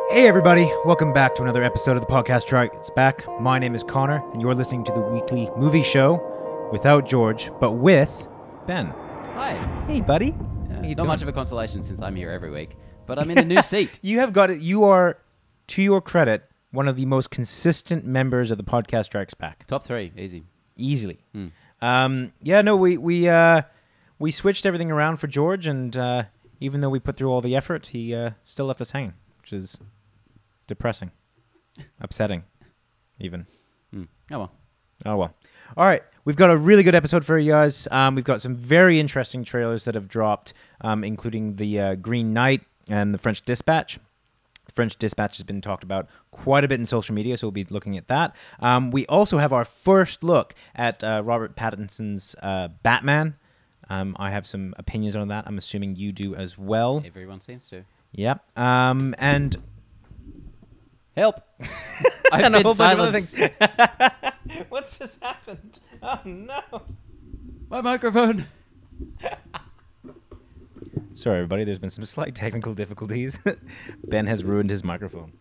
Hey everybody, welcome back to another episode of the podcast Strikes Back. My name is Connor, and you're listening to the weekly movie show without George, but with Ben. Hi. Hey buddy. Not much of a consolation since I'm here every week, but I'm in a new seat. You have got it. You are, to your credit, one of the most consistent members of the podcast Strikes Back. Top 3, easy. Easily. We switched everything around for George, and even though we put through all the effort, he still left us hanging, which is depressing, upsetting, even. Oh well. Oh well. All right, we've got a really good episode for you guys. We've got some very interesting trailers that have dropped, including the Green Knight and the French Dispatch. The French Dispatch has been talked about quite a bit in social media, so we'll be looking at that. We also have our first look at Robert Pattinson's Batman. I have some opinions on that. I'm assuming you do as well. Everyone seems to. Yep. And help! and a whole bunch of other silenced. things. What's just happened? Oh no! My microphone. Sorry, everybody. There's been some slight technical difficulties. Ben has ruined his microphone.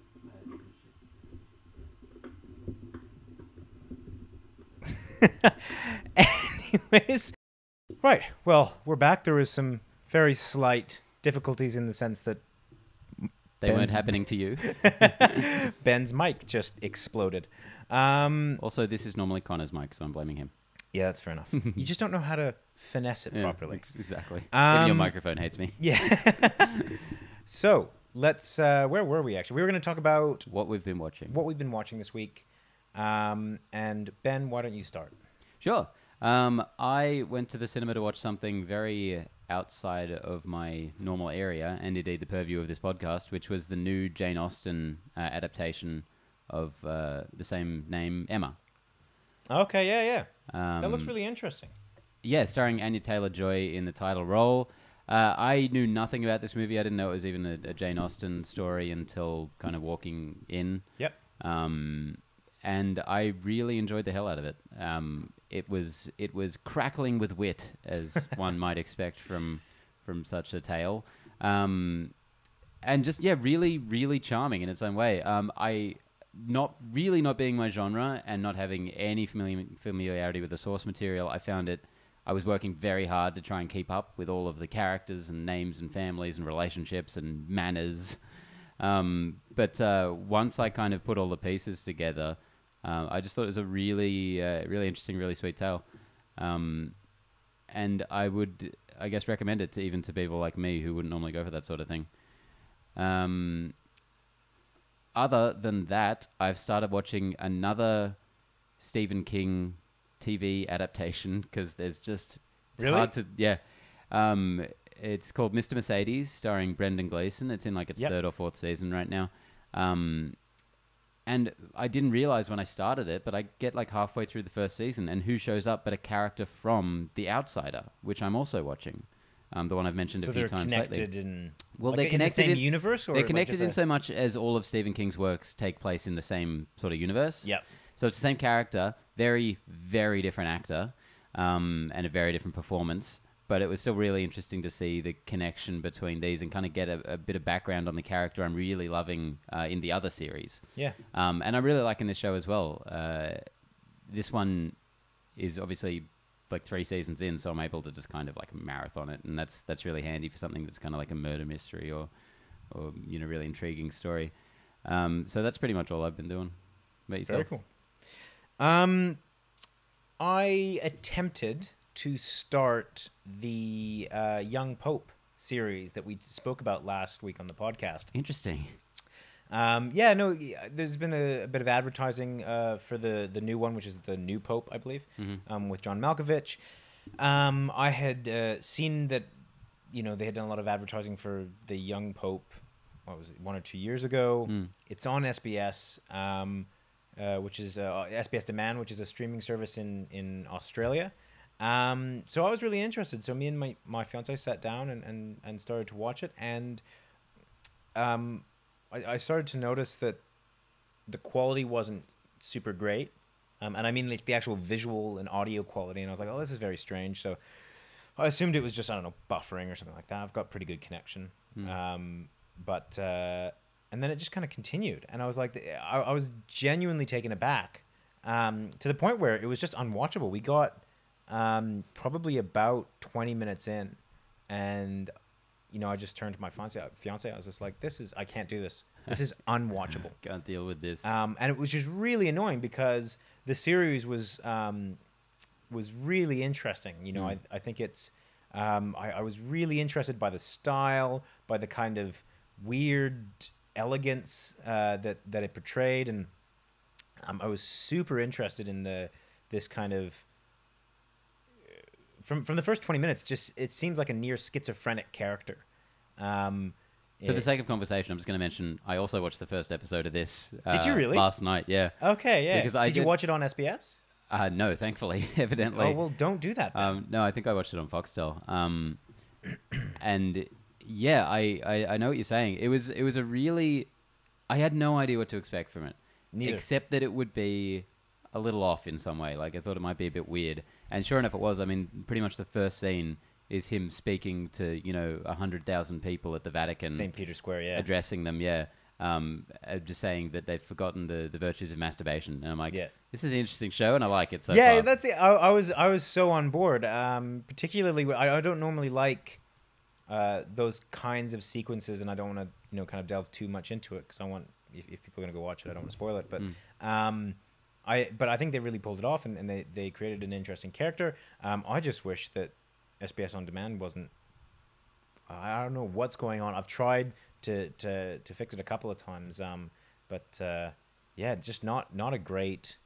Anyways, right. Well, we're back. There was some very slight difficulties in the sense that They weren't happening to you. Ben's mic just exploded. Also, this is normally Connor's mic, so I'm blaming him. Yeah, that's fair enough. You just don't know how to finesse it properly. Exactly. Even your microphone hates me. Yeah. So let's. Where were we actually? We were going to talk about What we've been watching. what we've been watching this week. And Ben, why don't you start? Sure. I went to the cinema to watch something very outside of my normal area, and indeed the purview of this podcast, which was the new Jane Austen adaptation of the same name, Emma. Okay, yeah. That looks really interesting. Yeah, starring Anya Taylor-Joy in the title role. I knew nothing about this movie. I didn't know it was even a Jane Austen story until kind of walking in. Yep. And I really enjoyed the hell out of it. It was crackling with wit, as one might expect from such a tale, and just really, really charming in its own way. Not being my genre and not having any familiarity with the source material, I was working very hard to try and keep up with all of the characters and names and families and relationships and manners. But once I kind of put all the pieces together, I just thought it was a really, really interesting, really sweet tale. And I would, I guess, recommend it to people like me who wouldn't normally go for that sort of thing. Other than that, I've started watching another Stephen King TV adaptation because it's Really? hard to, yeah. It's called Mr. Mercedes, starring Brendan Gleeson. It's in like its third or fourth season right now. And I didn't realize when I started it, but I get like halfway through the first season, and who shows up but a character from The Outsider, which I'm also watching. The one I've mentioned a few times lately. So they're connected in... Well, like they're connected in the same universe? Or they're like connected just in so much as all of Stephen King's works take place in the same sort of universe. Yep. So it's the same character, very, very different actor, and a very different performance. But it was still really interesting to see the connection between these and kind of get a bit of background on the character I'm really loving in the other series. Yeah. And I'm really liking this show as well. This one is obviously like 3 seasons in, so I'm able to just kind of like marathon it, and that's really handy for something that's kind of like a murder mystery or really intriguing story. So that's pretty much all I've been doing. About yourself? Very cool. I attempted to start the Young Pope series that we spoke about last week on the podcast. Interesting. There's been a bit of advertising for the new one, which is the New Pope, I believe, with John Malkovich. I had seen that, they had done a lot of advertising for the Young Pope, what was it, 1 or 2 years ago. It's on SBS, which is SBS Demand, which is a streaming service in Australia. So I was really interested. So me and my fiance sat down and started to watch it, and I started to notice that the quality wasn't super great. And I mean like the actual visual and audio quality, and I was like, oh, this is very strange. So I assumed it was just, I don't know, buffering or something like that. I've got pretty good connection. And and then it just kind of continued, and I was like, I was genuinely taken aback, to the point where it was just unwatchable. We got probably about 20 minutes in, and I just turned to my fiance. I was just like, I can't do this. This is unwatchable. Can't deal with this. And it was just really annoying because the series was really interesting. I think it's, I was really interested by the style, by the kind of weird elegance that it portrayed, and I was super interested in this kind of, from the first 20 minutes, just it seems like a near schizophrenic character. For the sake of conversation, I'm just going to mention I also watched the first episode of this. Did you really? Last night, yeah. Okay, yeah. Because did you watch it on SBS? No, thankfully, evidently. Oh, well, don't do that then. No, I think I watched it on Foxtel. And yeah, I know what you're saying. It was a really... I had no idea what to expect from it. Neither. Except that it would be a little off in some way. Like, I thought it might be a bit weird. And sure enough, it was. I mean, pretty much the first scene is him speaking to, 100,000 people at the Vatican. St. Peter's Square, yeah. Addressing them, yeah. Just saying that they've forgotten the virtues of masturbation. And I'm like, this is an interesting show, and I like it so far. That's it. I was so on board. Particularly, I don't normally like those kinds of sequences, and I don't want to, kind of delve too much into it, because I want, if people are going to go watch it, I don't want to spoil it. But I think they really pulled it off, and they created an interesting character. I just wish that SBS On Demand wasn't... I don't know what's going on. I've tried to fix it a couple of times, but just not a great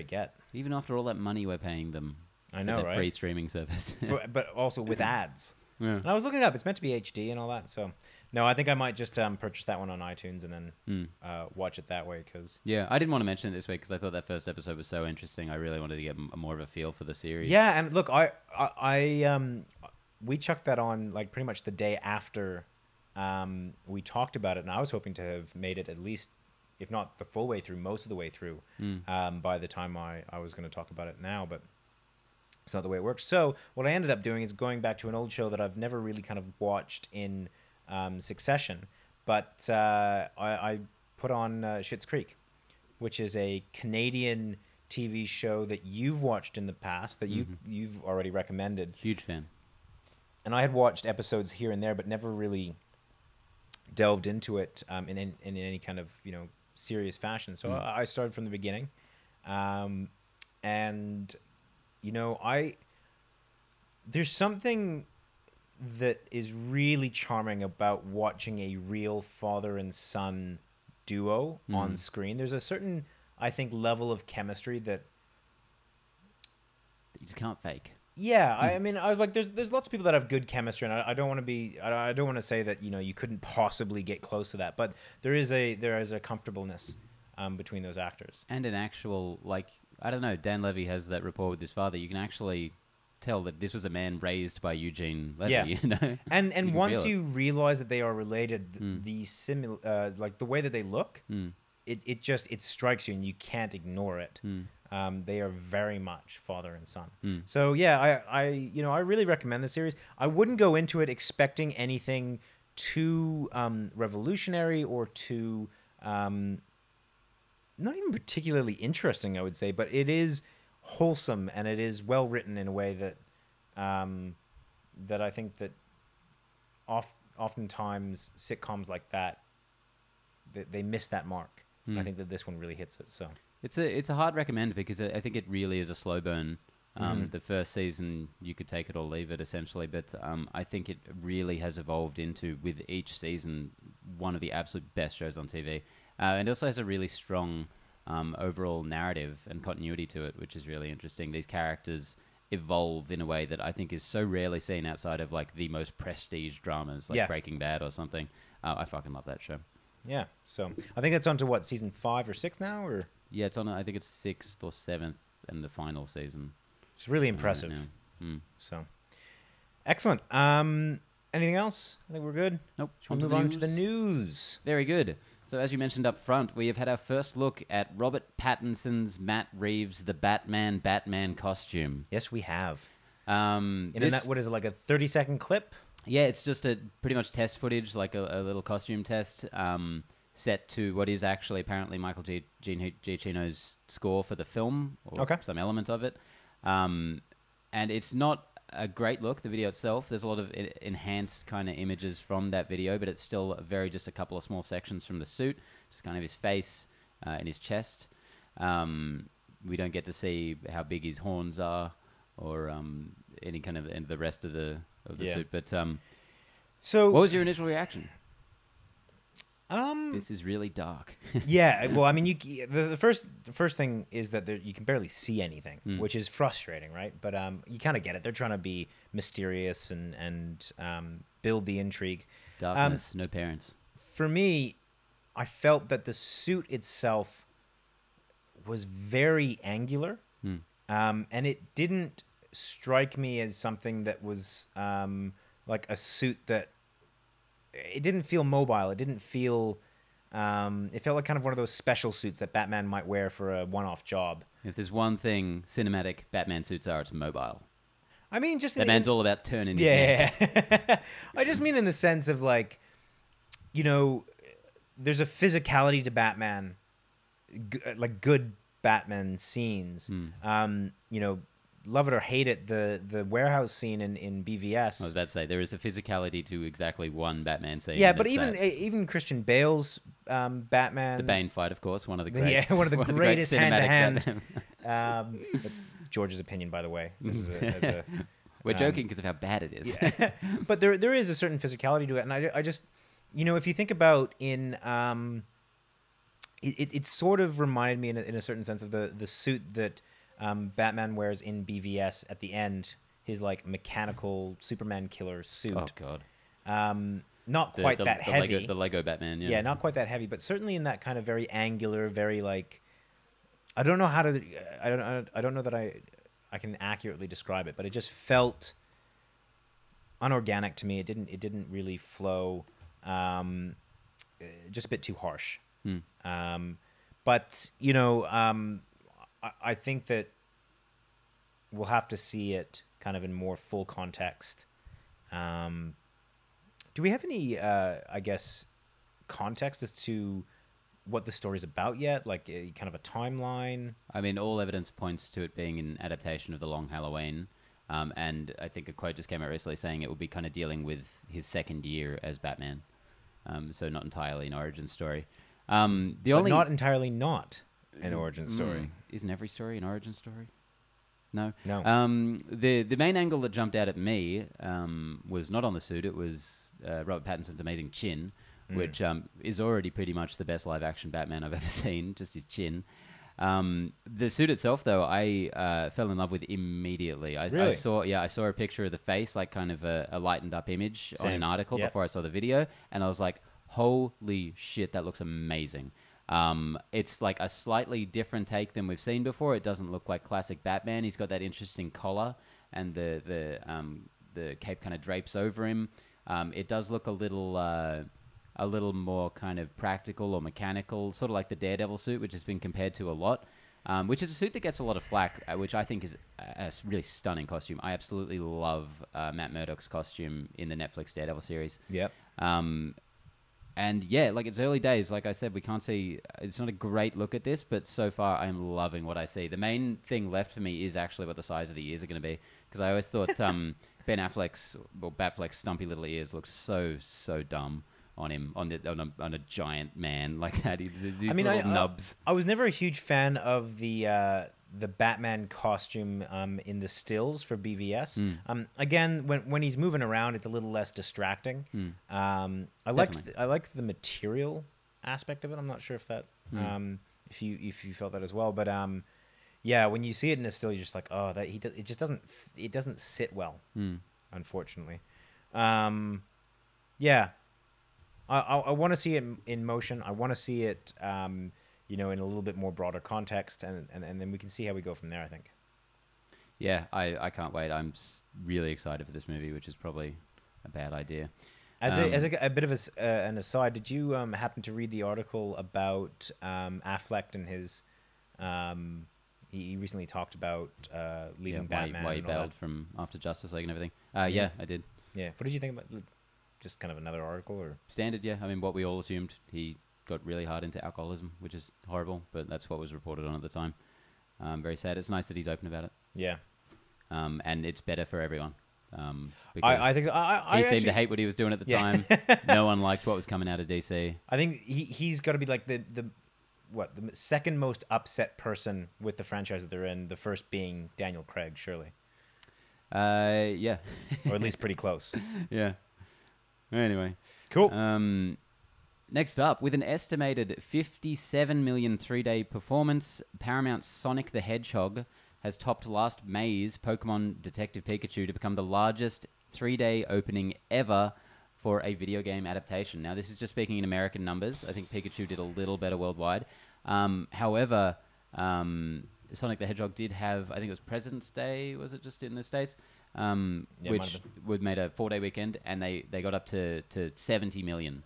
get. Even after all that money we're paying them, I know, right? Free streaming service, but also with ads. Yeah. And I was looking it up. It's meant to be HD and all that. So no, I think I might just purchase that one on iTunes and then watch it that way. Cause I didn't want to mention it this week because I thought that first episode was so interesting. I really wanted to get more of a feel for the series. Yeah, and look, we chucked that on like pretty much the day after we talked about it, and I was hoping to have made it at least, if not the full way through, most of the way through by the time I was going to talk about it now, but it's not the way it works. So what I ended up doing is going back to an old show that I've never really kind of watched in succession, but I put on Schitt's Creek, which is a Canadian TV show that you've watched in the past, that you've already recommended. Huge fan. And I had watched episodes here and there, but never really delved into it in any kind of serious fashion. So I started from the beginning, and there's something that is really charming about watching a real father and son duo on screen. There's a certain, I think, level of chemistry that you just can't fake. Yeah, I mean, I was like, there's lots of people that have good chemistry, and I don't want to say that you couldn't possibly get close to that, but there is a comfortableness between those actors, and an actual, like, I don't know, Dan Levy has that rapport with his father. You can actually tell that this was a man raised by Eugene Levy. Yeah. And once you realize that they are related, like the way that they look, it strikes you, and you can't ignore it. They are very much father and son. So yeah, I really recommend the series. I wouldn't go into it expecting anything too revolutionary or too not even particularly interesting, I would say, but it is wholesome, and it is well written in a way that that I think that oftentimes sitcoms like that they miss that mark. I think that this one really hits it. So it's a hard recommend because I think it really is a slow burn. The first season, you could take it or leave it, essentially. But I think it really has evolved into, with each season, one of the absolute best shows on TV. And it also has a really strong overall narrative and continuity to it, which is really interesting. These characters evolve in a way that I think is so rarely seen outside of like the most prestige dramas, like Breaking Bad or something. I fucking love that show. Yeah, so I think that's on to what, season 5 or 6 now, or yeah, it's on. I think it's 6th or 7th, and the final season. It's really impressive. So excellent. Anything else? I think we're good. Nope. Shall we move on to the news? Very good. So as you mentioned up front, we have had our first look at Robert Pattinson's Matt Reeves' The Batman costume. Yes, we have. What is it, like a 30-second clip? Yeah, it's just a pretty much test footage, like a little costume test, set to what is actually apparently Michael Giacchino's score for the film, or Okay. some element of it. And it's not a great look, the video itself. There's a lot of enhanced kind of images from that video, but it's still just a couple of small sections from the suit, just kind of his face and his chest. We don't get to see how big his horns are, or any kind of the rest of the suit. But So what was your initial reaction? um This is really dark. yeah, well, I mean, the first thing is that you can barely see anything, which is frustrating, right? But you kind of get it. They're trying to be mysterious and build the intrigue. Darkness, no parents. For me, I felt that the suit itself was very angular, and it didn't strike me as something that was like a suit that. It didn't feel mobile. It didn't feel. It felt like kind of one of those special suits that Batman might wear for a one-off job. If there's one thing cinematic Batman suits are, it's mobile. I mean, just Batman's all about turning his neck. yeah. I just mean in the sense of like, there's a physicality to Batman, like good Batman scenes. Love it or hate it, the warehouse scene in BVS. I was about to say, there is a physicality to exactly one Batman scene. Yeah, but even Christian Bale's Batman, the Bane fight, of course, one of the great, yeah, one of the greatest hand-to-hand. Batman. That's George's opinion, by the way. This is We're joking because of how bad it is. Yeah. But there is a certain physicality to it, and I just, if you think about it sort of reminded me in a certain sense of the suit that Batman wears in BVS at the end, his like mechanical Superman killer suit. Oh God. Not quite that heavy. The Lego Batman. Yeah, not quite that heavy, but certainly in that kind of very angular, very like. I don't know how to. I don't know that I can accurately describe it, but it just felt unorganic to me. It didn't really flow. Just a bit too harsh. But I think that we'll have to see it kind of in more full context. Do we have any, I guess, context as to what the story's about yet? Like kind of a timeline? I mean, all evidence points to it being an adaptation of The Long Halloween. And I think a quote just came out recently saying it will be kind of dealing with his second year as Batman. So not entirely an origin story. Not entirely not an origin story. Isn't every story an origin story? No. The main angle that jumped out at me was not on the suit. It was Robert Pattinson's amazing chin, which is already pretty much the best live-action Batman I've ever seen, just his chin. The suit itself, though, I fell in love with immediately. Really? I saw a picture of the face, like kind of a lightened-up image on an article before I saw the video, and I was like, holy shit, that looks amazing. It's like a slightly different take than we've seen before. It doesn't look like classic Batman. He's got that interesting collar, and the cape kind of drapes over him. It does look a little more kind of practical or mechanical, sort of like the Daredevil suit, which has been compared to a lot, which is a suit that gets a lot of flack, which I think is a really stunning costume. I absolutely love Matt Murdock's costume in the Netflix Daredevil series. Yep. And yeah, like it's early days. Like I said, we can't see. It's not a great look at this, but so far I'm loving what I see. The main thing left for me is actually what the size of the ears are going to be, because I always thought Ben Affleck's Batfleck's stumpy little ears look so dumb on him on a giant man like that. These little nubs. I was never a huge fan of the Batman costume in the stills for BVS. Again, when he's moving around, it's a little less distracting. I liked the material aspect of it. I'm not sure if that if you felt that as well, but yeah, when you see it in a still, you're just like, oh, it just doesn't sit well, unfortunately. Yeah, I want to see it in motion. I want to see it. In a little bit more broader context, and then we can see how we go from there, I think. Yeah, I can't wait. I'm really excited for this movie, which is probably a bad idea. As a bit of an aside, did you happen to read the article about Affleck and his... he recently talked about leaving Batman. Why he bailed from After Justice League and everything. Yeah, I did. Yeah. What did you think about just kind of another article or? Standard, yeah. I mean, what we all assumed, he got really hard into alcoholism, which is horrible, but that's what was reported on at the time. Very sad. It's nice that he's open about it. Yeah. And it's better for everyone. I think so. He seemed to hate what he was doing at the time. No one liked what was coming out of DC. I think he's got to be like the second most upset person with the franchise that they're in. The first being Daniel Craig, surely. Yeah. Or at least pretty close. Yeah. Anyway. Cool. Next up, with an estimated 57 million 3-day performance, Paramount's Sonic the Hedgehog has topped last May's Pokemon Detective Pikachu to become the largest 3-day opening ever for a video game adaptation. Now, this is just speaking in American numbers. I think Pikachu did a little better worldwide. However, Sonic the Hedgehog did have, I think it was President's Day, was it just in the States? Which would made a 4-day weekend, and they got up to 70 million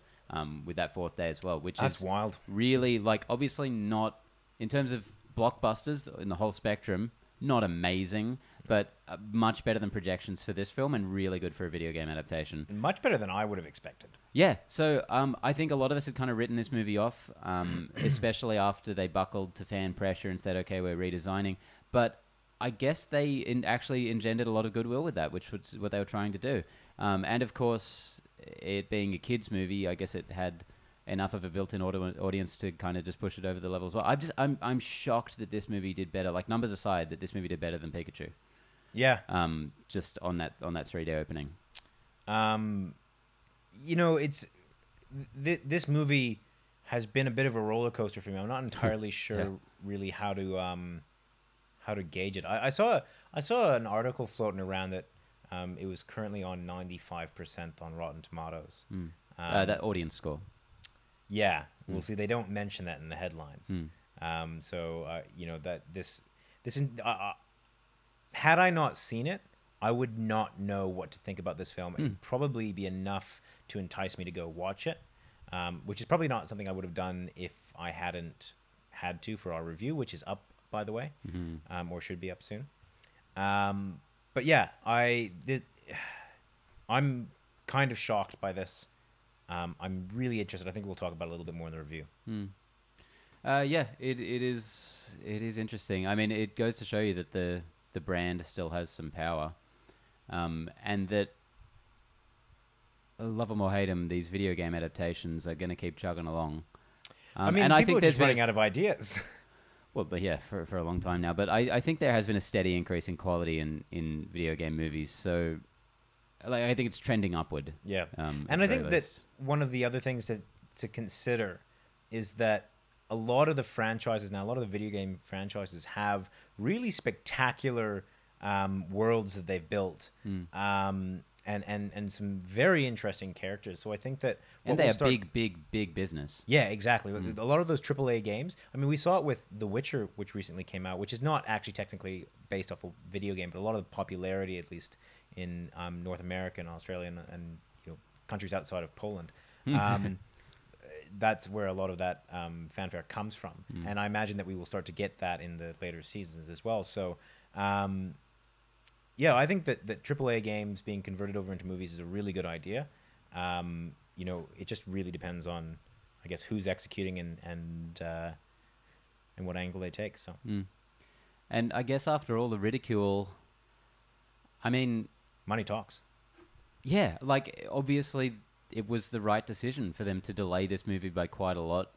with that 4th day as well, which That's is wild. Really, like, obviously not, in terms of blockbusters in the whole spectrum, not amazing, but much better than projections for this film and really good for a video game adaptation. Much better than I would have expected. Yeah, so I think a lot of us had kind of written this movie off, especially after they buckled to fan pressure and said, okay, we're redesigning. But I guess they actually engendered a lot of goodwill with that, which was what they were trying to do. And of course, it being a kids' movie, I guess it had enough of a built-in audience to kind of just push it over the level as well. I'm shocked that this movie did better. Like, numbers aside, that this movie did better than Pikachu. Yeah. Just on that 3-day opening. You know, it's this movie has been a bit of a roller coaster for me. I'm not entirely sure really how to gauge it. I saw an article floating around that it was currently on 95% on Rotten Tomatoes. That audience score. Yeah, we'll see. They don't mention that in the headlines. So you know that this had I not seen it, I would not know what to think about this film. It would probably be enough to entice me to go watch it, which is probably not something I would have done if I hadn't had to for our review, which is up, by the way, or should be up soon. But yeah, I'm kind of shocked by this. I'm really interested. I think we'll talk about it a little bit more in the review. Yeah, it is interesting. I mean, it goes to show you that the brand still has some power, and that, love them or hate them, these video game adaptations are going to keep chugging along. I mean, and people I think are just running out of ideas. Well, but yeah, for a long time now. But I think there has been a steady increase in quality in video game movies. So, like, I think it's trending upward. Yeah, and I think that one of the other things to consider is that a lot of the franchises now, a lot of the video game franchises have really spectacular worlds that they've built, and some very interesting characters. So I think that and they are big business. Yeah, exactly. A lot of those AAA games. I mean, we saw it with The Witcher, which recently came out, which is not actually technically based off a video game, but a lot of the popularity, at least in North America and Australia and you know, countries outside of Poland. That's where a lot of that fanfare comes from. And I imagine that we will start to get that in the later seasons as well. So, yeah, I think that AAA games being converted over into movies is a really good idea. You know, it just really depends on, I guess, who's executing and what angle they take. So, and I guess after all the ridicule, I mean, money talks. Yeah, like, obviously it was the right decision for them to delay this movie by quite a lot,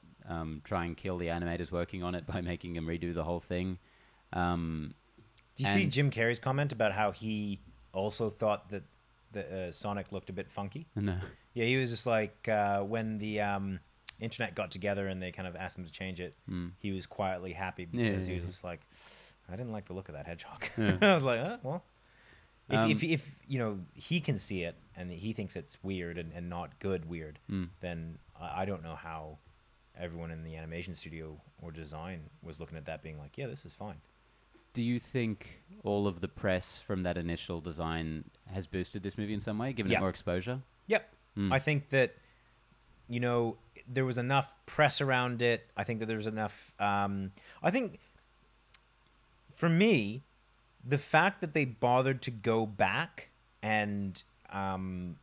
try and kill the animators working on it by making them redo the whole thing. Do you see Jim Carrey's comment about how he also thought that the Sonic looked a bit funky? No. Yeah, he was just like, when the internet got together and they kind of asked him to change it, he was quietly happy because he was just like, I didn't like the look of that hedgehog. I was like, well, if you know, he can see it and he thinks it's weird and not good weird, then I don't know how everyone in the animation studio or design was looking at that being like, yeah, this is fine. Do you think all of the press from that initial design has boosted this movie in some way, given it more exposure? Yep. I think that, you know, there was enough press around it. I think that there was enough... I think, for me, the fact that they bothered to go back and and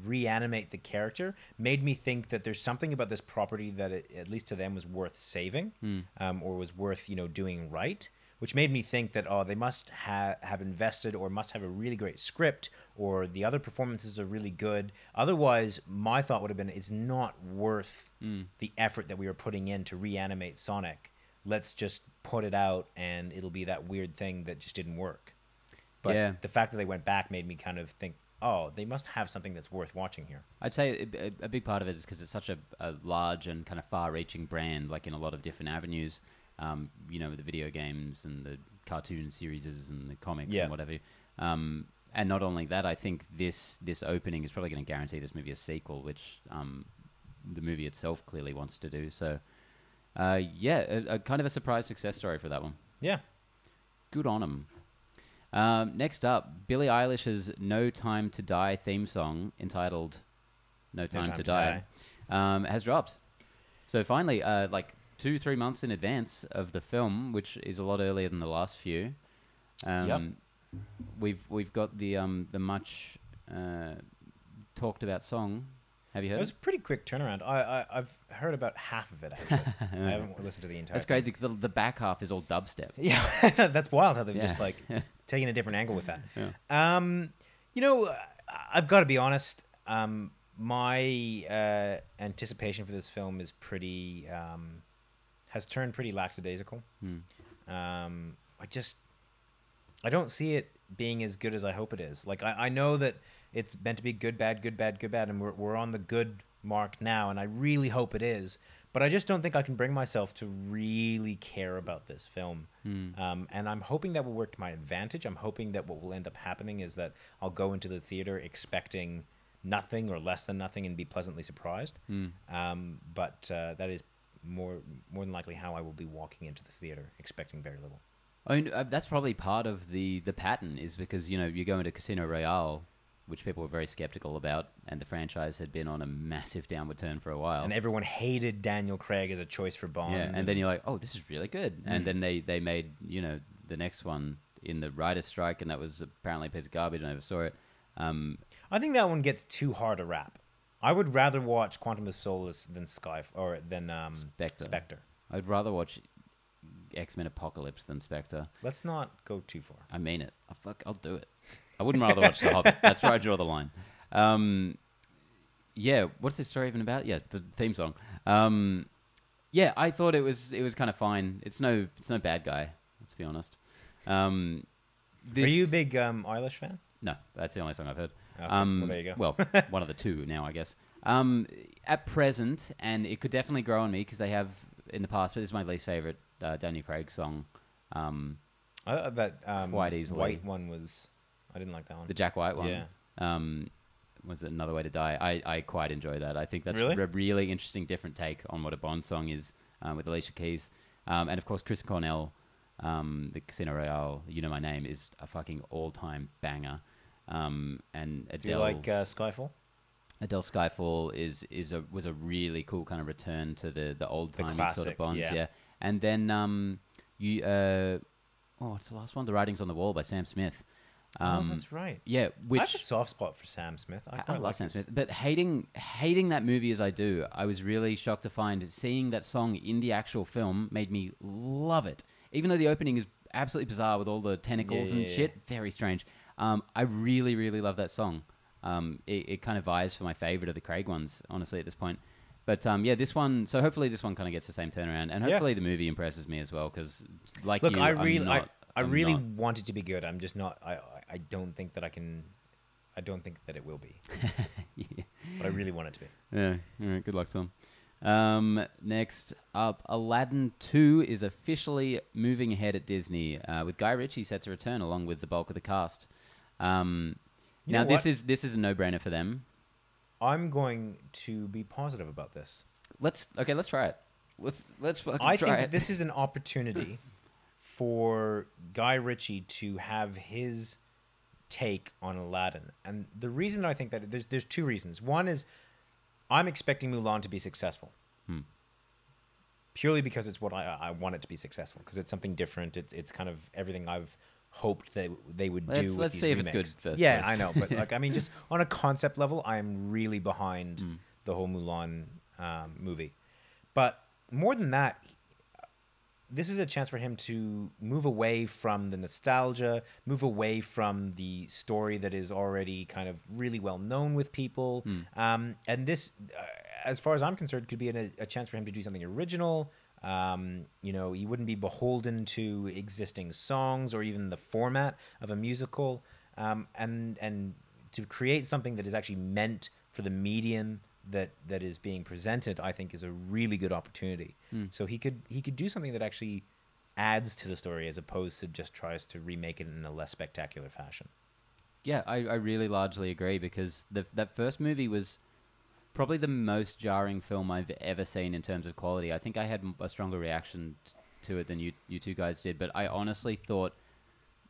reanimate the character made me think that there's something about this property that at least to them was worth saving, or was worth, doing right, which made me think that, they must have invested or must have a really great script, or the other performances are really good. Otherwise, my thought would have been, it's not worth the effort that we were putting in to reanimate Sonic. Let's just put it out and it'll be that weird thing that just didn't work. But the fact that they went back made me kind of think, they must have something that's worth watching here. I'd say a big part of it is because it's such a large and kind of far-reaching brand, like in a lot of different avenues. With the video games and the cartoon series and the comics and whatever. And not only that, I think this opening is probably going to guarantee this movie a sequel, which the movie itself clearly wants to do. So, a kind of a surprise success story for that one. Yeah. Good on them. Next up, Billie Eilish's No Time to Die theme song, entitled No Time to Die, has dropped. So finally, 2-3 months in advance of the film, which is a lot earlier than the last few. We've got the much talked about song. Have you heard? It was a pretty quick turnaround. I've heard about half of it actually. I haven't listened to the entire. That's crazy. The back half is all dubstep. Yeah, that's wild how they've just taken a different angle with that. Yeah. I've got to be honest. My anticipation for this film is pretty has turned pretty lackadaisical. I don't see it being as good as I hope it is. Like I know that it's meant to be good, bad, good, bad, good, bad, and we're on the good mark now, and I really hope it is. But I just don't think I can bring myself to really care about this film. And I'm hoping that will work to my advantage. I'm hoping that what will end up happening is that I'll go into the theater expecting nothing or less than nothing and be pleasantly surprised. But that is more than likely how I will be walking into the theater, expecting very little. I mean, that's probably part of the pattern, is because, you go into Casino Royale, which people were very skeptical about, and the franchise had been on a massive downward turn for a while. And everyone hated Daniel Craig as a choice for Bond. Yeah, and then you're like, oh, this is really good. And then they made, the next one in the writer's strike, and that was apparently a piece of garbage. I never saw it. I think that one gets too hard a rap. I would rather watch Quantum of Solace than Spectre. I'd rather watch X-Men Apocalypse than Spectre. Let's not go too far. I mean it. I'll do it. I wouldn't rather watch The Hobbit. That's where I draw the line. What's this story even about? Yeah, the theme song. I thought it was kind of fine. It's no bad guy, let's be honest. Are you a big Eilish fan? No, that's the only song I've heard. Okay, well, there you go. Well, one of the two now, I guess. At present, and it could definitely grow on me because they have in the past, but this is my least favorite Daniel Craig song. That quite easily. White one was... I didn't like that one. The Jack White one? Yeah. Was it Another Way to Die? I quite enjoy that. I think that's a really interesting, different take on what a Bond song is, with Alicia Keys. And of course, Chris Cornell, the Casino Royale, You Know My Name, is a fucking all-time banger. And Adele's... Do you like Skyfall? Adele's Skyfall was a really cool kind of return to the old-timey sort of Bonds. Yeah. And then what's the last one? The Writing's on the Wall by Sam Smith. That's right. Yeah, I have a soft spot for Sam Smith. I love Sam Smith, but hating that movie as I do, I was really shocked to find seeing that song in the actual film made me love it. Even though the opening is absolutely bizarre with all the tentacles and shit, very strange. I really, really love that song. It kind of vies for my favorite of the Craig ones, honestly, at this point. But this one. So hopefully this one kind of gets the same turnaround, and hopefully the movie impresses me as well. Because I really want it to be good. I'm just not. I don't think that I can. I don't think that it will be. But I really want it to be. Yeah. All right. Good luck, Tom. Next up, Aladdin 2 is officially moving ahead at Disney, with Guy Ritchie set to return along with the bulk of the cast. Now this is a no-brainer for them. I'm going to be positive about this. Let's try it. Let's fucking try it. I think that this is an opportunity for Guy Ritchie to have his take on Aladdin. And the reason I think that there's two reasons. One is I'm expecting Mulan to be successful. Purely because it's what I want it to be successful, because it's something different. It's kind of everything I've hoped that they would do with Let's these see if remakes. it's good first. Yeah, please. I know, but like I mean, just on a concept level, I'm really behind the whole Mulan movie. But more than that, this is a chance for him to move away from the nostalgia, move away from the story that is already kind of really well known with people. And this, as far as I'm concerned, could be a chance for him to do something original. You know, he wouldn't be beholden to existing songs or even the format of a musical. And to create something that is actually meant for the medium that is being presented, I think is a really good opportunity. So he could do something that actually adds to the story as opposed to just tries to remake it in a less spectacular fashion. Yeah, I really largely agree because that first movie was probably the most jarring film I've ever seen in terms of quality. I think I had a stronger reaction to it than you two guys did, but I honestly thought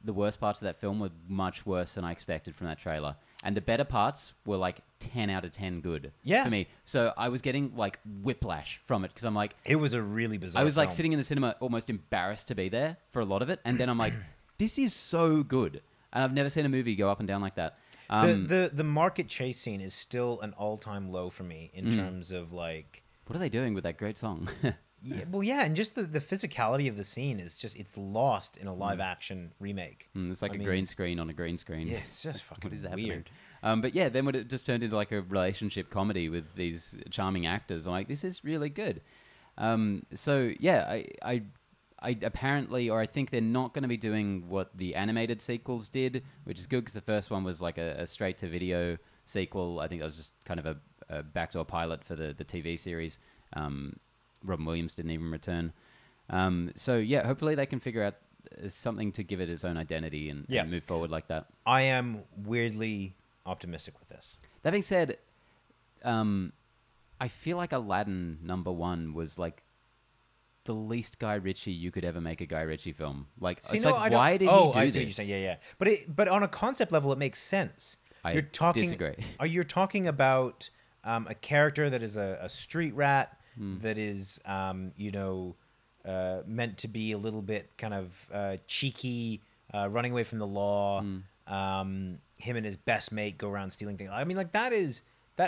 the worst parts of that film were much worse than I expected from that trailer. And the better parts were like 10 out of 10 good for me. So I was getting like whiplash from it because I'm like... It was a really bizarre I was like film. sitting in the cinema almost embarrassed to be there for a lot of it. And then I'm like, this is so good. And I've never seen a movie go up and down like that. The market chase scene is still an all-time low for me in terms of like... What are they doing with that great song? And just the physicality of the scene is just, it's lost in a live-action remake. It's like green screen on a green screen. Yeah, it's just fucking weird. But yeah, then when it just turned into like a relationship comedy with these charming actors, I'm like, this is really good. So yeah, I apparently, or I think they're not going to be doing what the animated sequels did, which is good because the first one was like a straight-to-video sequel. I think that was just kind of a backdoor pilot for the TV series. Robin Williams didn't even return. So yeah, hopefully they can figure out something to give it its own identity and move forward like that. I am weirdly optimistic with this. That being said, I feel like Aladdin #1 was like the least Guy Ritchie you could ever make a Guy Ritchie film. Like, See, it's no, like, why did he do I see this? what you're saying. Yeah. But on a concept level, it makes sense. I disagree. You're talking about a character that is a street rat that is, meant to be a little bit kind of cheeky, running away from the law. Him and his best mate go around stealing things. I mean, like that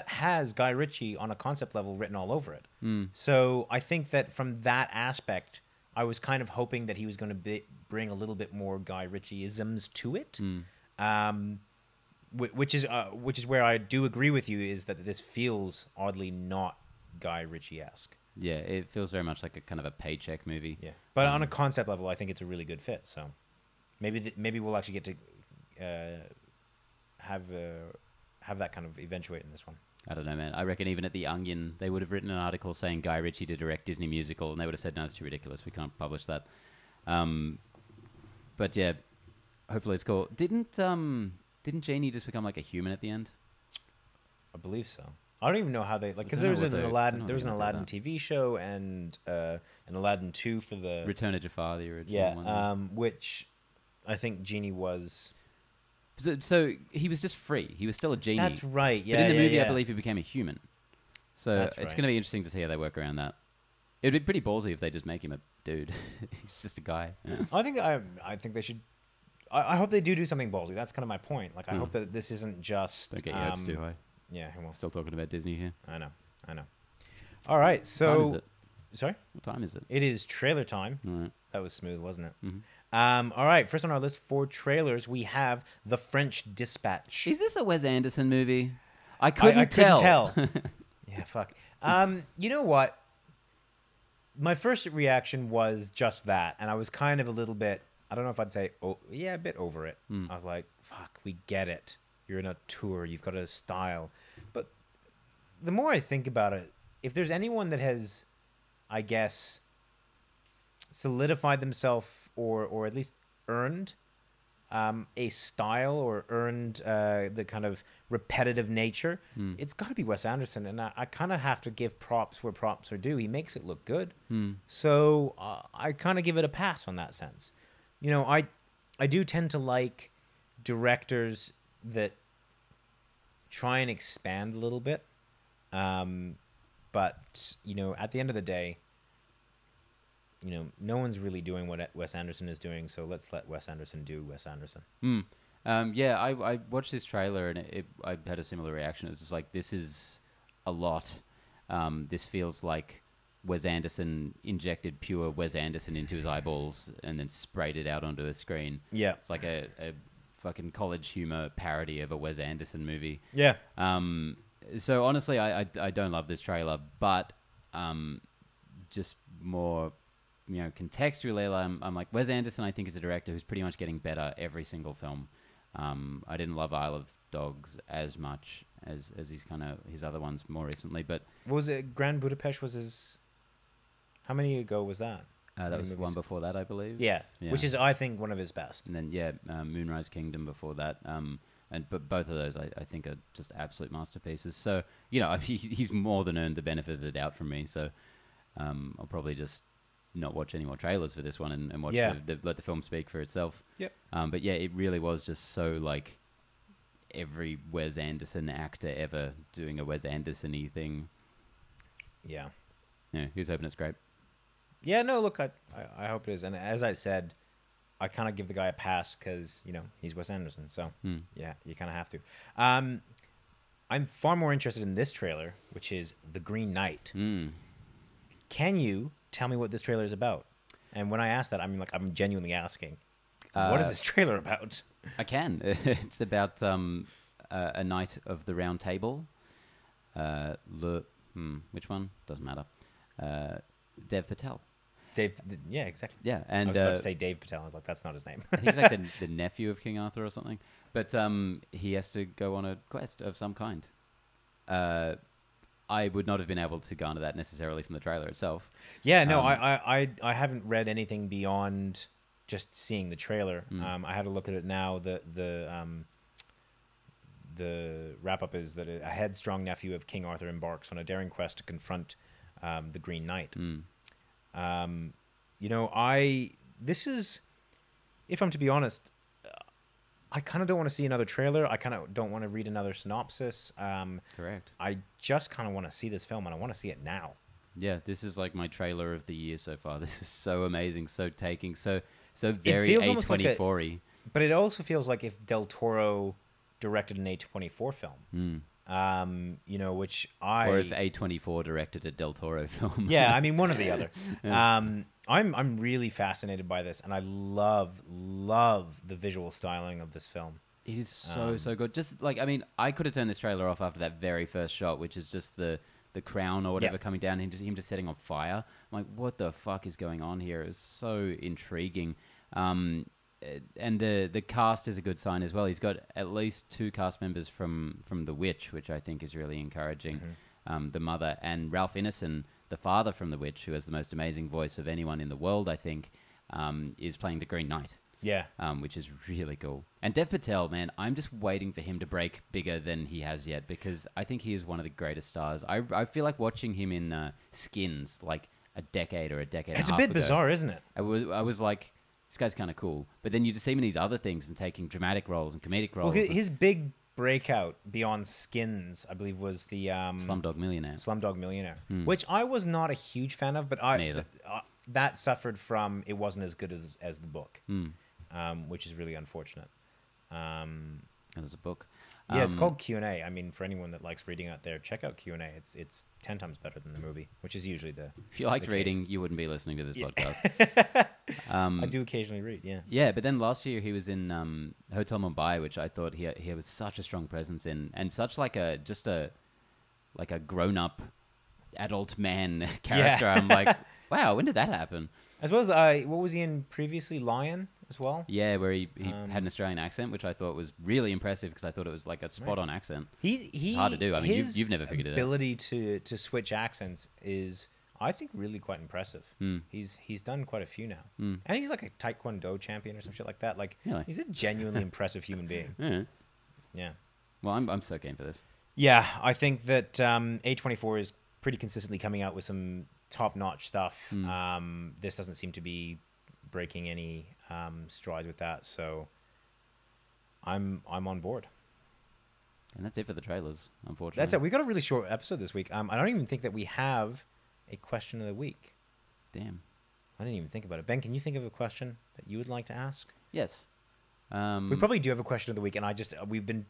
has Guy Ritchie on a concept level written all over it. So I think that from that aspect, I was kind of hoping that he was going to bring a little bit more Guy Ritchie-isms to it. Which is where I do agree with you, is that this feels oddly not Guy Ritchie-esque. Yeah, it feels very much like a kind of a paycheck movie. Yeah, but on a concept level, I think it's a really good fit. So maybe we'll actually get to have that kind of eventuate in this one. I don't know, man. I reckon even at The Onion, they would have written an article saying Guy Ritchie to direct Disney musical, and they would have said, no, it's too ridiculous. We can't publish that. But yeah, hopefully it's cool. Didn't Genie just become like a human at the end? I believe so. I don't even know how they because there was an Aladdin TV show and an Aladdin 2 for the Return of Jafar, the original one. Which I think Genie was. So he was just free. He was still a genie. That's right. Yeah. But in the movie, yeah. I believe he became a human. So it's going to be interesting to see how they work around that. It would be pretty ballsy if they just make him a dude. He's just a guy. Yeah. I think they should. I hope they do something ballsy. That's kind of my point. Like I hope that this isn't just. Don't get your hopes too high. Yeah, who wants? Still talking about Disney here. I know. All right, so. What time is it? Sorry? What time is it? It is trailer time. All right. That was smooth, wasn't it? Mm-hmm. All right, first on our list for trailers, we have The French Dispatch. Is this a Wes Anderson movie? I couldn't tell. Yeah, fuck. You know what? My first reaction was just that, and I was kind of a little bit, I don't know if I'd say, a bit over it. I was like, fuck, we get it. You're in a tour. You've got a style. But the more I think about it, if there's anyone that has, I guess, solidified themselves or at least earned a style or earned the kind of repetitive nature, it's got to be Wes Anderson. And I kind of have to give props where props are due. He makes it look good. So I kind of give it a pass on that sense. You know, I do tend to like directors that try and expand a little bit. But, you know, at the end of the day, no one's really doing what Wes Anderson is doing, so let's let Wes Anderson do Wes Anderson. Yeah, I watched this trailer and I had a similar reaction. It was just like, this is a lot. This feels like Wes Anderson injected pure Wes Anderson into his eyeballs and then sprayed it out onto a screen. Yeah. It's like a fucking college humor parody of a Wes Anderson movie. Yeah. So honestly, I don't love this trailer, but just more, contextually, I'm like, Wes Anderson, I think, is a director who's pretty much getting better every single film. I didn't love Isle of Dogs as much as his other ones more recently, but what was it? Grand Budapest was his. How many ago was that? That was one before that, I believe. Yeah, which is, I think, one of his best. And then Moonrise Kingdom before that. But both of those I think are just absolute masterpieces. So he's more than earned the benefit of the doubt from me. So I'll probably just not watch any more trailers for this one and watch let the film speak for itself. Yep. But yeah, it really was just so like every Wes Anderson actor ever doing a Wes Anderson-y thing. Yeah. Yeah, he's hoping it's great. Yeah, no, look, I hope it is. And as I said, I kind of give the guy a pass because, he's Wes Anderson. So, yeah, you kind of have to. I'm far more interested in this trailer, which is The Green Knight. Can you tell me what this trailer is about? And when I ask that, I'm genuinely asking, what is this trailer about? I can. It's about a knight of the Round Table. Which one? Doesn't matter. Dev Patel. Yeah, exactly. Yeah, and I was about to say Dave Patel. I was like, that's not his name. I think he's like the nephew of King Arthur or something. But he has to go on a quest of some kind. I would not have been able to garner that necessarily from the trailer itself. Yeah, no, I haven't read anything beyond just seeing the trailer. I had to look at it now. The wrap up is that a headstrong nephew of King Arthur embarks on a daring quest to confront the Green Knight. This is, if I'm to be honest, I kind of don't want to see another trailer. I kind of don't want to read another synopsis. Correct. I just kind of want to see this film, and I want to see it now. Yeah, this is like my trailer of the year so far. This is so amazing, so taking, so very A24-y. But it also feels like if Del Toro directed an A24 film. Which or if A24 directed a Del Toro film. Yeah, I mean, one or the other. I'm really fascinated by this, and I love the visual styling of this film. It is so good. Just like, I mean, I could have turned this trailer off after that very first shot, which is just the crown or whatever coming down and him just setting on fire. I'm like, what the fuck is going on here? It's so intriguing. And the cast is a good sign as well. He's got at least 2 cast members from The Witch, which I think is really encouraging. The mother, and Ralph Ineson, the father from The Witch, who has the most amazing voice of anyone in the world, I think, is playing the Green Knight. Yeah. Which is really cool. And Dev Patel, man, I'm just waiting for him to break bigger than he has yet, because I think he is one of the greatest stars. I feel like watching him in Skins like a decade or a decade and a half ago. It's a bit bizarre, isn't it? I was like, this guy's kind of cool. But then you just see him in these other things and taking dramatic roles and comedic roles. Well, his big breakout beyond Skins, I believe, was the Slumdog Millionaire, which I was not a huge fan of, but that suffered from it wasn't as good as the book, which is really unfortunate. There's a book. Yeah, it's called Q&A. I mean, for anyone that likes reading out there, check out Q&A. It's 10 times better than the movie, which is usually the If you liked reading, you wouldn't be listening to this podcast. I do occasionally read, yeah. Yeah, but then last year he was in Hotel Mumbai, which I thought he was such a strong presence in, and such like a grown-up adult man character. Yeah. I'm like, wow, when did that happen? As well as what was he in previously? Lion as well. Yeah, where he had an Australian accent, which I thought was really impressive because I thought it was like a spot-on accent. It's hard to do. I mean, you've never figured it out. His ability to switch accents is, I think, really quite impressive. He's done quite a few now, and he's like a Taekwondo champion or some shit like that. Like, really? He's a genuinely impressive human being. Yeah. Well, I'm so keen for this. Yeah, I think that A24 is pretty consistently coming out with some top-notch stuff. This doesn't seem to be breaking any strides with that, so I'm on board. And that's it for the trailers, unfortunately. That's it. We got a really short episode this week. I don't even think that we have a question of the week. Damn. I didn't even think about it. Ben, can you think of a question that you would like to ask? Yes. We probably do have a question of the week, and we've been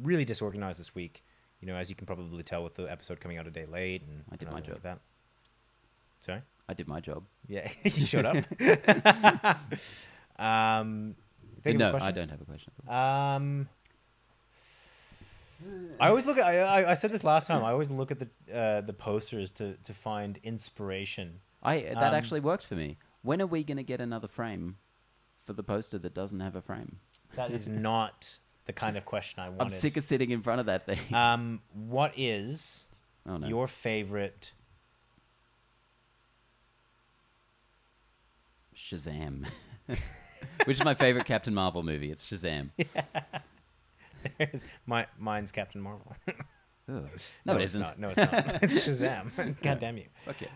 really disorganized this week. You know, as you can probably tell with the episode coming out a day late. And I did my job. Like that. Sorry? I did my job. Yeah, you showed up. No, I don't have a question. I always look at. I said this last time. I always look at the posters to find inspiration. That actually worked for me. When are we going to get another frame for the poster that doesn't have a frame? That is not the kind of question I wanted. I'm sick of sitting in front of that thing. What is your favorite Shazam? Which is my favorite Captain Marvel movie? It's Shazam. Yeah. Mine's Captain Marvel. No, it isn't. Not. No, it's not. It's Shazam. God damn you. Okay.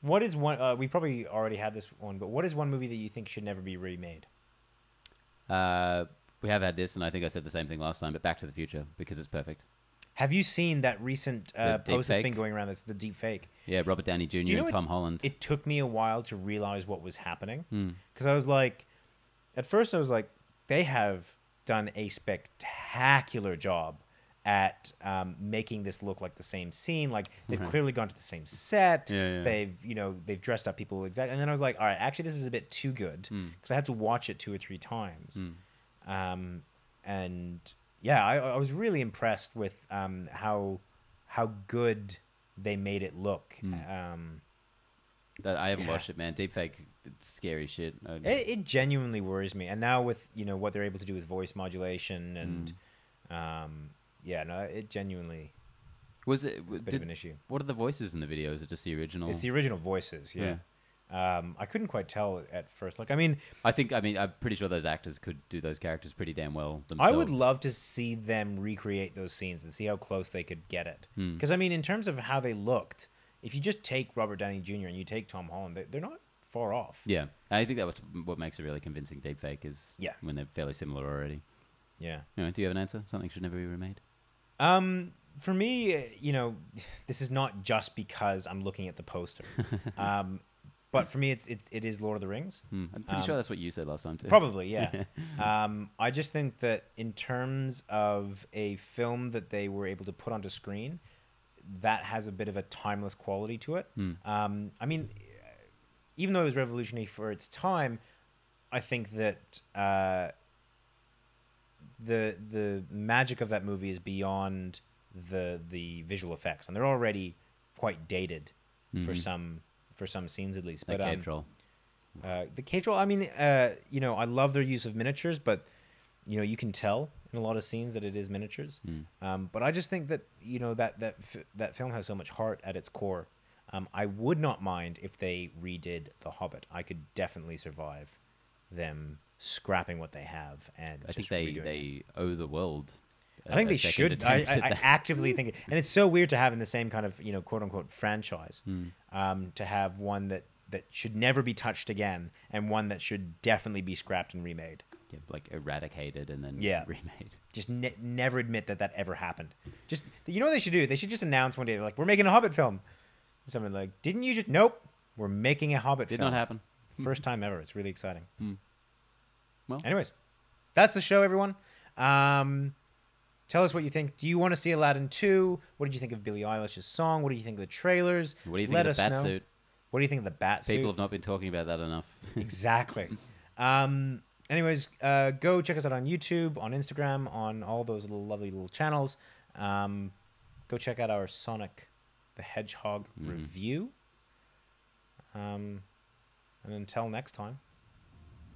What is one? We probably already had this one, but what is one movie that you think should never be remade? We have had this, and I think I said the same thing last time, but Back to the Future, because it's perfect. Have you seen that recent post that's been going around? That's the deep fake. Yeah, Robert Downey Jr. and Tom Holland. It took me a while to realize what was happening. Because I was like, at first I was like, they have done a spectacular job at making this look like the same scene. Like they've clearly gone to the same set. Yeah. They've dressed up people exactly. And then I was like, all right, actually this is a bit too good, because I had to watch it 2 or 3 times. And yeah, I was really impressed with how good they made it look. I haven't watched it, man. Deepfake, it's scary shit. It genuinely worries me. And now with what they're able to do with voice modulation and it genuinely it's a bit of an issue. What are the voices in the video? Is it just the original? It's the original voices, yeah. I couldn't quite tell at first. Like, I'm pretty sure those actors could do those characters pretty damn well themselves. I would love to see them recreate those scenes and see how close they could get it. Because, in terms of how they looked, if you just take Robert Downey Jr. and you take Tom Holland, they're not far off. Yeah. I think that was what makes a really convincing deepfake is when they're fairly similar already. Yeah. Anyway, do you have an answer? Something should never be remade? For me, this is not just because I'm looking at the poster. But for me, it is Lord of the Rings. I'm pretty sure that's what you said last time too. Probably, yeah. I just think that in terms of a film that they were able to put onto screen, that has a bit of a timeless quality to it. Even though it was revolutionary for its time, I think that the magic of that movie is beyond the visual effects, and they're already quite dated for some scenes at least. But cave troll. The cave troll. I love their use of miniatures, but you can tell in a lot of scenes that it is miniatures. But I just think that that film has so much heart at its core. I would not mind if they redid The Hobbit. I could definitely survive them scrapping what they have and I think they owe the world. I think they should. I actively think it. And it's so weird to have in the same kind of quote unquote franchise to have one that should never be touched again and one that should definitely be scrapped and remade. Yeah, like eradicated and then remade. Just never admit that ever happened. Just what they should do? They should just announce one day, like, we're making a Hobbit film. Someone like, didn't you just? Nope, we're making a Hobbit film. Did not happen. First time ever. It's really exciting. Well, anyways, that's the show, everyone. Tell us what you think. Do you want to see Aladdin 2? What did you think of Billie Eilish's song? What do you think of the trailers? What do you think of the bat suit? What do you think of the bat suit? People have not been talking about that enough. Exactly. Anyways, go check us out on YouTube, on Instagram, on all those lovely little channels. Go check out our Sonic the Hedgehog review. And until next time,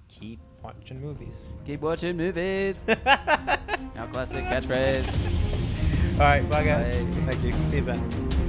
keep watching movies. Keep watching movies. Our classic catchphrase. All right, bye guys. Bye. Thank you. See you, Ben.